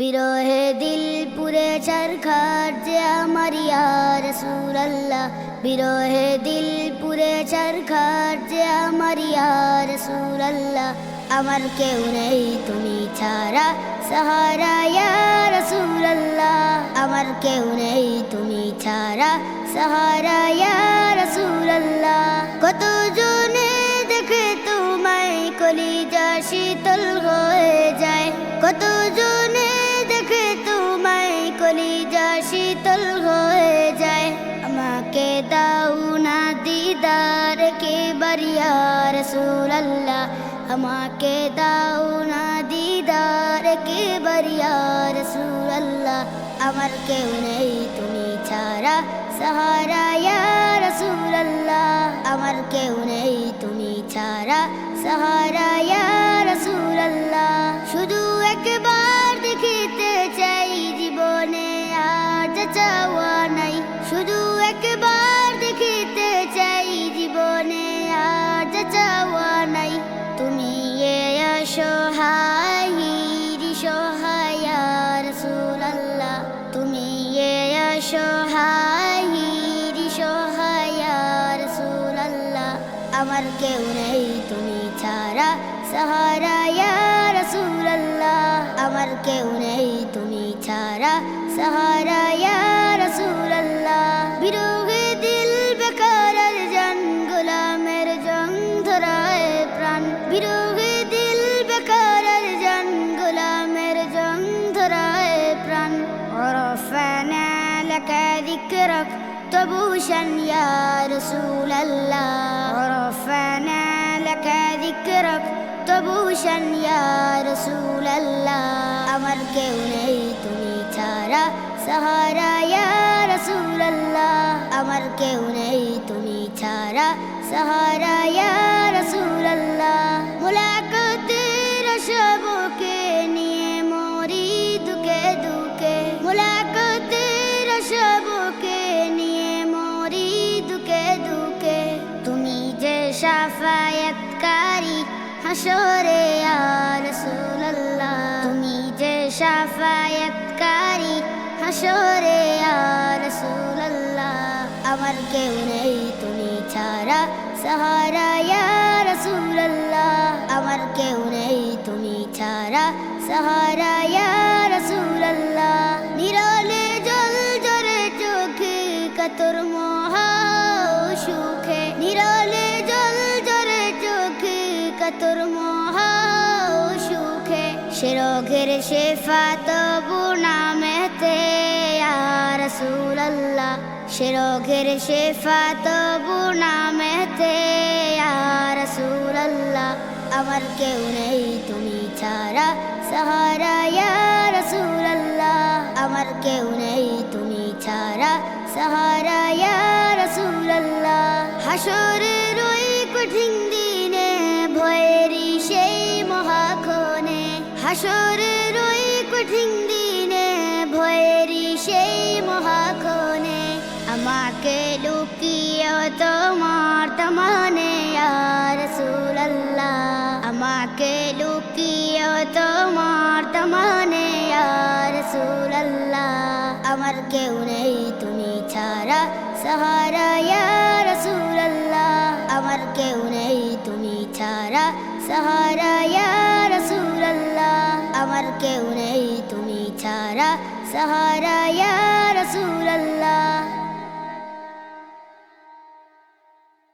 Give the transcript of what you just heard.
বিরহে দিল পুরে চরখার যে আমার ইয়া রাসূলুল্লাহ, বিরহে দিল পুরে চরখার যে আমার ইয়া রাসূলুল্লাহ। আমার কেউ নেই তুমি ছাড়া সাহারা ইয়া রাসূলুল্লাহ, আমার কেউ নেই তুমি ছাড়া সাহারা ইয়া রাসূলুল্লাহ। কত জনে দেখে তোমায় কলিজা শীতল হয়ে যায়, কত জনে দেখে তোমায় কলিজা শীতল হয়ে যায়। আমাকে দাও না দিদার কেবার ইয়া রাসূলুল্লাহ, আমাকে দাও না দিদার কেবার ইয়া রাসূলুল্লাহ। আমার কেউ নেই তুমি ছাড়া সাহারা ইয়া রাসূলুল্লাহ, আমার কেউ নেই তুমি ছাড়া সাহারা ইয়া রাসূলুল্লাহ। শুধু একবার দেখিতে চাই জীবনে আর চাওয়া নাই, শুধু একবার দেখিতে চাই জীবনে আর চাওয়া নাই। তুমি অসহায় সহায় ইয়া রাসূলুল্লাহ, তুমি অসহায় সহায় ইয়া রাসূলুল্লাহ। আমার কেউ নেই তুমি ছাড়া সাহারা ইয়া রাসূলুল্লাহ, আমার কেউ নেই তুমি ছাড়া সাহারা ইয়া রাসূলুল্লাহ। বিরহে দিল বেকার আর জান গোলামের জং ধরায় প্রাণ, বিরহে দিল বেকার আর জান গোলামের জং ধরায় প্রাণ। ওরফানা লাকা যিকরাক তবুশান ইয়া রাসূলুল্লাহ, ওরফানা লাকা যিকরাক তবুশান ইয়া রাসূলুল্লাহ। আমার কেউ নেই তুমি ছাড়া সাহারা ইয়া রাসূলুল্লাহ, আমার কেউ নেই তুমি ছাড়া সাহারা ইয়া রাসূলুল্লাহ। মুলাকাতের আশাবকে নিয়ে মরি দুকে দুকে, মুলাকাতের আশাবকে নিয়ে মরি দুকে দুকে। তুমি যে শাফায়াতকারী হাসরে ইয়া রাসূলুল্লাহ, তুমি যে শাফায়াতকারী হাসরে ইয়া রাসূলুল্লাহ। আমার কেউ নেই তুমি ছাড়া সাহারা ইয়া রাসূলুল্লাহ, আমার কেউ নেই তুমি ছাড়া সাহারা ইয়া রাসূলুল্লাহ। নিরলে জল জরে চোখে কাতর মহা সুখে, নিরলে জল জরে চোখে কাতর মহা সুখে। সে রোগের শেফা তবু নামেতে ইয়া রাসূলুল্লাহ, সে রোগের শেফা তবু নামেতে ইয়া রাসূলুল্লাহ। আমার কেউ নেই তুমি ছাড়া সাহারা ইয়া রাসূলুল্লাহ, আমার কেউ নেই তুমি ছাড়া সাহারা ইয়া রাসূলুল্লাহ। হাসরের ওই কঠিন দিনে ভয়েরই সেই মহাক্ষণে, হাসরের ওই কঠিন দিনে ভয়েরই সেই মহাক্ষণে। আমাকে লুকিয়ে তোমার দামানে ইয়া রাসূলুল্লাহ, আমাকে লুকিয়ে তোমার দামানে ইয়া রাসূলুল্লাহ। আমার কেউ নেই তুমি ছাড়া সাহারা ইয়া রাসূলুল্লাহ, আমার কেউ নেই তুমি ছাড়া সাহারা ইয়া রাসূলুল্লাহ, আমার কেউ নেই তুমি ছাড়া সাহারা ইয়া রাসূলুল্লাহ।